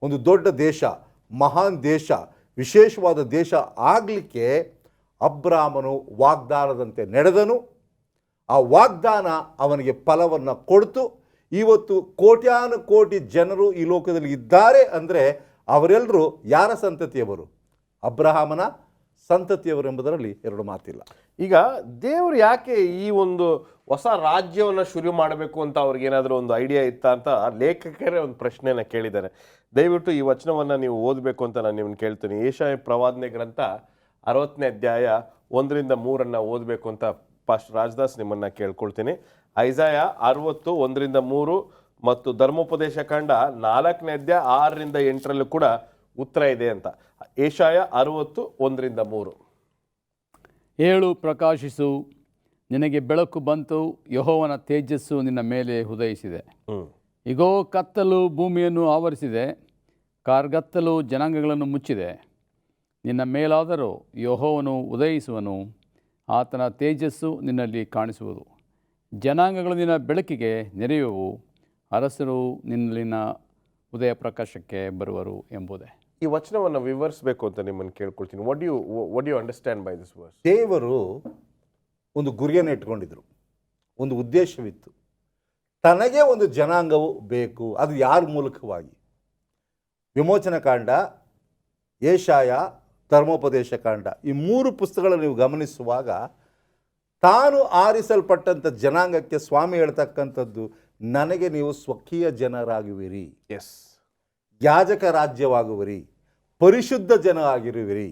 ಒಂದು ದೊಡ್ಡ ದೇಶ, ಮಹಾನ್ ದೇಶ, ವಿಶೇಷವಾದ ದೇಶ ಆಗಲಿಕ್ಕೆ ಅಬ್ರಾಮನು ವಾಗ್ದಾನದಂತೆ ನಡೆದನು. ಆ ವಾಗ್ದಾನ ಅವನಿಗೆ ಫಲವನ್ನು ಕೊಡ್ತು. ಇವತ್ತು ಕೋಟ್ಯಾನು ಕೋಟಿ ಜನರು ಈ ಲೋಕದಲ್ಲಿ ಇದ್ದಾರೆ ಅಂದರೆ ಅವರೆಲ್ಲರೂ ಯಾರ ಸಂತತಿಯವರು? ಅಬ್ರಹಾಮನ ಸಂತತಿಯವರು ಎಂಬುದರಲ್ಲಿ ಎರಡು ಮಾತಿಲ್ಲ. ಈಗ ದೇವರು ಯಾಕೆ ಈ ಒಂದು ಹೊಸ ರಾಜ್ಯವನ್ನು ಶುರು ಮಾಡಬೇಕು ಅಂತ ಅವ್ರಿಗೇನಾದರೂ ಒಂದು ಐಡಿಯಾ ಇತ್ತಾ ಅಂತ ಲೇಖಕರೇ ಒಂದು ಪ್ರಶ್ನೆನ ಕೇಳಿದ್ದಾರೆ. ದಯವಿಟ್ಟು ಈ ವಚನವನ್ನು ನೀವು ಓದಬೇಕು ಅಂತ ನಾನು ನಿಮ್ಮನ್ನು ಕೇಳ್ತೀನಿ. ಯೆಶಾಯ ಪ್ರವಾದನೆ ಗ್ರಂಥ 60ನೇ ಅಧ್ಯಾಯ 1ರಿಂದ 3 ಓದಬೇಕು ಅಂತ ಪಾಸ್ಟರ್ ರಾಜದಾಸ್ ನಿಮ್ಮನ್ನು ಕೇಳ್ಕೊಳ್ತೀನಿ. ಐಸಾಯ 60 1ರಿಂದ 3 ಮತ್ತು ಧರ್ಮೋಪದೇಶ ಕಾಂಡ 4ನೇ ಅಧ್ಯಾಯ 6ರಿಂದ 8 ಕೂಡ ಉತ್ತರ ಇದೆ ಅಂತ. ಯೆಶಾಯ 60 1ರಿಂದ 3. ಏಳು, ಪ್ರಕಾಶಿಸು, ನಿನಗೆ ಬೆಳಕು ಬಂತು, ಯೆಹೋವನ ತೇಜಸ್ಸು ನಿನ್ನ ಮೇಲೆ ಉದಯಿಸಿದೆ. ಇಗೋ, ಕತ್ತಲು ಭೂಮಿಯನ್ನು ಆವರಿಸಿದೆ, ಕಾರ್ಗತ್ತಲು ಜನಾಂಗಗಳನ್ನು ಮುಚ್ಚಿದೆ. ನಿನ್ನ ಮೇಲಾದರೂ ಯೆಹೋವನು ಉದಯಿಸುವನು, ಆತನ ತೇಜಸ್ಸು ನಿನ್ನಲ್ಲಿ ಕಾಣಿಸುವುದು. ಜನಾಂಗಗಳು ನಿನ್ನ ಬೆಳಕಿಗೆ ನೆರೆಯುವು, ಅರಸರು ನಿನ್ನಲ್ಲಿನ ಉದಯ ಪ್ರಕಾಶಕ್ಕೆ ಬರುವರು ಎಂಬುದೇ. ಈ ವಚನವನ್ನು ವಿವರಿಸಬೇಕು ಅಂತ ನಿಮ್ಮನ್ನು ಕೇಳ್ಕೊಳ್ತೀನಿ. What you understand by this verse? ದೇವರು ಒಂದು ಗುರಿಯನ್ನು ಇಟ್ಕೊಂಡಿದ್ರು, ಒಂದು ಉದ್ದೇಶವಿತ್ತು. ತನಗೆ ಒಂದು ಜನಾಂಗವು ಬೇಕು. ಅದು ಯಾರ ಮೂಲಕವಾಗಿ? ವಿಮೋಚನ ಕಾಂಡ, ಯೆಶಾಯ, ಧರ್ಮೋಪದೇಶ ಕಾಂಡ, ಈ 3 ಪುಸ್ತಕಗಳನ್ನು ನೀವು ಗಮನಿಸುವಾಗ ತಾನು ಆರಿಸಲ್ಪಟ್ಟಂಥ ಜನಾಂಗಕ್ಕೆ ಸ್ವಾಮಿ ಹೇಳ್ತಕ್ಕಂಥದ್ದು, ನನಗೆ ನೀವು ಸ್ವಕೀಯ ಜನರಾಗುವಿರಿ, ಎಸ್, ಯಾಜಕ ರಾಜ್ಯವಾಗುವಿರಿ, ಪರಿಶುದ್ಧ ಜನ ಆಗಿರುವಿರಿ,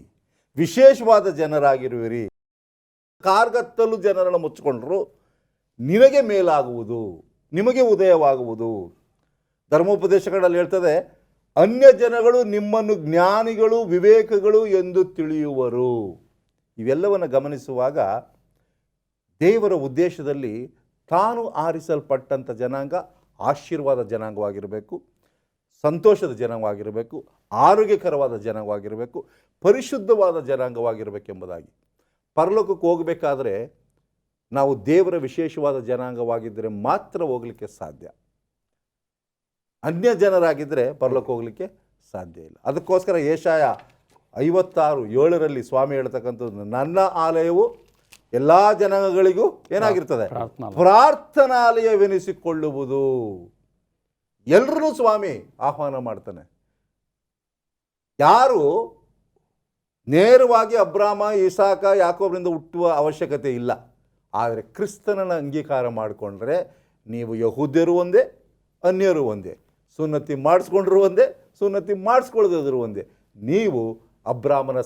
ವಿಶೇಷವಾದ ಜನರಾಗಿರುವಿರಿ. ಕಾರ್ಗತ್ತಲು ಜನರನ್ನು ಮುಚ್ಚಿಕೊಂಡ್ರು ನಿನಗೆ ಮೇಲಾಗುವುದು, ನಿಮಗೆ ಉದಯವಾಗುವುದು. ಧರ್ಮೋಪದೇಶಗಳಲ್ಲಿ ಹೇಳ್ತದೆ, ಅನ್ಯ ಜನಗಳು ನಿಮ್ಮನ್ನು ಜ್ಞಾನಿಗಳು ವಿವೇಕಗಳು ಎಂದು ತಿಳಿಯುವರು. ಇವೆಲ್ಲವನ್ನು ಗಮನಿಸುವಾಗ ದೇವರ ಉದ್ದೇಶದಲ್ಲಿ ತಾನು ಆರಿಸಲ್ಪಟ್ಟಂಥ ಜನಾಂಗ ಆಶೀರ್ವಾದ ಜನಾಂಗವಾಗಿರಬೇಕು, ಸಂತೋಷದ ಜನಾಂಗವಾಗಿರಬೇಕು, ಆರೋಗ್ಯಕರವಾದ ಜನಾಂಗವಾಗಿರಬೇಕು, ಪರಿಶುದ್ಧವಾದ ಜನಾಂಗವಾಗಿರಬೇಕೆಂಬುದಾಗಿ. ಪರಲೋಕಕ್ಕೆ ಹೋಗಬೇಕಾದ್ರೆ ನಾವು ದೇವರ ವಿಶೇಷವಾದ ಜನಾಂಗವಾಗಿದ್ದರೆ ಮಾತ್ರ ಹೋಗಲಿಕ್ಕೆ ಸಾಧ್ಯ. ಅನ್ಯ ಜನರಾಗಿದ್ದರೆ ಪರಲೋಕ ಹೋಗಲಿಕ್ಕೆ ಸಾಧ್ಯ ಇಲ್ಲ. ಅದಕ್ಕೋಸ್ಕರ ಯೆಶಾಯ 56:7 ಸ್ವಾಮಿ ಹೇಳ್ತಕ್ಕಂಥದ್ದು, ನನ್ನ ಆಲಯವು ಎಲ್ಲ ಜನಾಂಗಗಳಿಗೂ ಏನಾಗಿರ್ತದೆ, ಪ್ರಾರ್ಥನಾಲಯವೆನಿಸಿಕೊಳ್ಳುವುದು. ಎಲ್ಲರೂ ಸ್ವಾಮಿ ಆಹ್ವಾನ ಮಾಡ್ತಾನೆ. ಯಾರು ನೇರವಾಗಿ ಅಬ್ರಾಮ, ಇಸಾಕ, ಯಾಕೋಬರಿಂದ ಹುಟ್ಟುವ ಅವಶ್ಯಕತೆ ಇಲ್ಲ. ಆದರೆ ಕ್ರಿಸ್ತನನ್ನು ಅಂಗೀಕಾರ ಮಾಡಿಕೊಂಡ್ರೆ ನೀವು ಯಹೂದ್ಯರು ಒಂದೇ, ಅನ್ಯರು ಒಂದೇ, ಸುನ್ನತಿ ಮಾಡಿಸ್ಕೊಂಡ್ರು ಒಂದೇ, ಸುನ್ನತಿ ಮಾಡಿಸ್ಕೊಳ್ಳೋದ್ರು ಒಂದೇ, ನೀವು ಅಬ್ರಾಮನ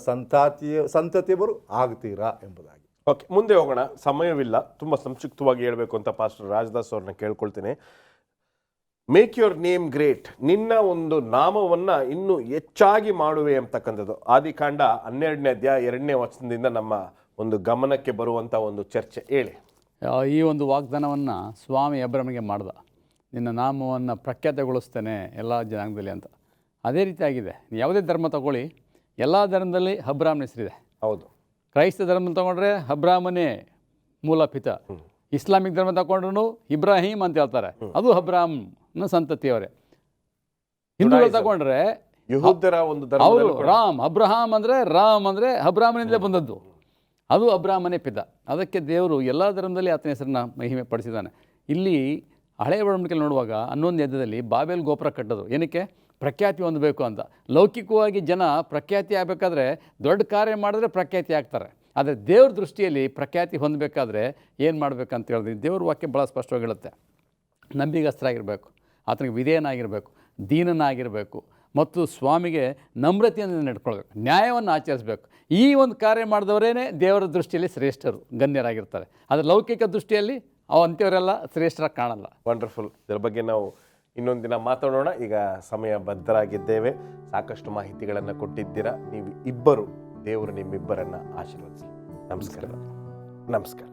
ಸಂತತಿಯವರು ಆಗ್ತೀರಾ ಎಂಬುದಾಗಿ. ಓಕೆ, ಮುಂದೆ ಹೋಗೋಣ, ಸಮಯವಿಲ್ಲ. ತುಂಬ ಸಂಕ್ಷಿಪ್ತವಾಗಿ ಹೇಳಬೇಕು ಅಂತ ಪಾಸ್ಟರ್ ರಾಜದಾಸ್ ಅವ್ರನ್ನ ಕೇಳ್ಕೊಳ್ತೀನಿ. ಮೇಕ್ ಯುವರ್ ನೇಮ್ ಗ್ರೇಟ್, ನಿನ್ನ ಒಂದು ನಾಮವನ್ನು ಇನ್ನೂ ಹೆಚ್ಚಾಗಿ ಮಾಡುವೆ ಅಂತಕ್ಕಂಥದ್ದು ಆದಿಕಾಂಡ 12ನೇ ಅಧ್ಯಾಯ 2ನೇ ವಚನದಿಂದ ನಮ್ಮ ಒಂದು ಗಮನಕ್ಕೆ ಬರುವಂಥ ಒಂದು ಚರ್ಚೆ. ಹೇಳಿ. ಈ ಒಂದು ವಾಗ್ದಾನವನ್ನು ಸ್ವಾಮಿ ಅಬ್ರಾಮನಿಗೆ ಮಾಡ್ದ, ನಿನ್ನ ನಾಮವನ್ನು ಪ್ರಖ್ಯಾತಗೊಳಿಸ್ತೇನೆ ಎಲ್ಲ ಜನಾಂಗದಲ್ಲಿ ಅಂತ. ಅದೇ ರೀತಿಯಾಗಿದೆ. ಯಾವುದೇ ಧರ್ಮ ತಗೊಳ್ಳಿ, ಎಲ್ಲ ಧರ್ಮದಲ್ಲಿ ಅಬ್ರಾಮನ ಹೆಸರಿದೆ. ಹೌದು. ಕ್ರೈಸ್ತ ಧರ್ಮ ತಗೊಂಡ್ರೆ ಅಬ್ರಾಮನೇ ಮೂಲ ಪಿತ. ಇಸ್ಲಾಮಿಕ್ ಧರ್ಮ ತಗೊಂಡ್ರು ಇಬ್ರಾಹಿಂ ಅಂತ ಹೇಳ್ತಾರೆ, ಅದು ಅಬ್ರಾಮ್ನ ಸಂತತಿಯವರೇ. ಹಿಂದೂಗಳು ತಗೊಂಡ್ರೆ ಯಹೂದ್ಯರ ಒಂದು ಅವರು ರಾಮ್, ಅಬ್ರಹಾಂ ಅಂದರೆ ರಾಮ್ ಅಂದರೆ ಅಬ್ರಾಮನಿಂದಲೇ ಬಂದದ್ದು, ಅದು ಅಬ್ರಾಮನೇ ಪಿತ. ಅದಕ್ಕೆ ದೇವರು ಎಲ್ಲ ಧರ್ಮದಲ್ಲಿ ಆತನ ಹೆಸರನ್ನ ಮಹಿಮೆ ಪಡಿಸಿದ್ದಾನೆ. ಇಲ್ಲಿ ಹಳೆಯ ಒಡಂಬಡಿಕೆಯಲ್ಲಿ ನೋಡುವಾಗ 11ನೇ ಅಧ್ಯಾಯದಲ್ಲಿ ಬಾಬೆಲ್ ಗೋಪುರ ಕಟ್ಟೋದು ಏನಕ್ಕೆ? ಪ್ರಖ್ಯಾತಿ ಹೊಂದಬೇಕು ಅಂತ. ಲೌಕಿಕವಾಗಿ ಜನ ಪ್ರಖ್ಯಾತಿ ಆಗಬೇಕಾದ್ರೆ ದೊಡ್ಡ ಕಾರ್ಯ ಮಾಡಿದ್ರೆ ಪ್ರಖ್ಯಾತಿ ಆಗ್ತಾರೆ. ಆದರೆ ದೇವ್ರ ದೃಷ್ಟಿಯಲ್ಲಿ ಪ್ರಖ್ಯಾತಿ ಹೊಂದಬೇಕಾದ್ರೆ ಏನು ಮಾಡಬೇಕಂತ ಹೇಳಿದ್ರೆ ದೇವ್ರ ವಾಕ್ಯ ಭಾಳ ಸ್ಪಷ್ಟವಾಗಿ ಹೇಳುತ್ತೆ. ನಂಬಿಗಸ್ತರಾಗಿರಬೇಕು, ಆತನಿಗೆ ವಿಧೇಯನಾಗಿರಬೇಕು, ದೀನನಾಗಿರಬೇಕು ಮತ್ತು ಸ್ವಾಮಿಗೆ ನಮ್ರತೆಯನ್ನು ನಡ್ಕೊಳ್ಬೇಕು, ನ್ಯಾಯವನ್ನು ಆಚರಿಸಬೇಕು. ಈ ಒಂದು ಕಾರ್ಯ ಮಾಡಿದವರೇನೆ ದೇವರ ದೃಷ್ಟಿಯಲ್ಲಿ ಶ್ರೇಷ್ಠರು, ಗಣ್ಯರಾಗಿರ್ತಾರೆ. ಆದರೆ ಲೌಕಿಕ ದೃಷ್ಟಿಯಲ್ಲಿ ಅಂಥವರೆಲ್ಲ ಶ್ರೇಷ್ಠರಾಗಿ ಕಾಣಲ್ಲ. ವಂಡರ್ಫುಲ್. ಇದರ ಬಗ್ಗೆ ನಾವು ಇನ್ನೊಂದು ದಿನ ಮಾತಾಡೋಣ. ಈಗ ಸಮಯ ಬದ್ಧರಾಗಿದ್ದೇವೆ. ಸಾಕಷ್ಟು ಮಾಹಿತಿಗಳನ್ನು ಕೊಟ್ಟಿದ್ದೀರಾ. ನೀವು ಇಬ್ಬರು, ದೇವರು ನಿಮ್ಮಿಬ್ಬರನ್ನು ಆಶೀರ್ವದಿಸಲಿ. ನಮಸ್ಕಾರ. ನಮಸ್ಕಾರ.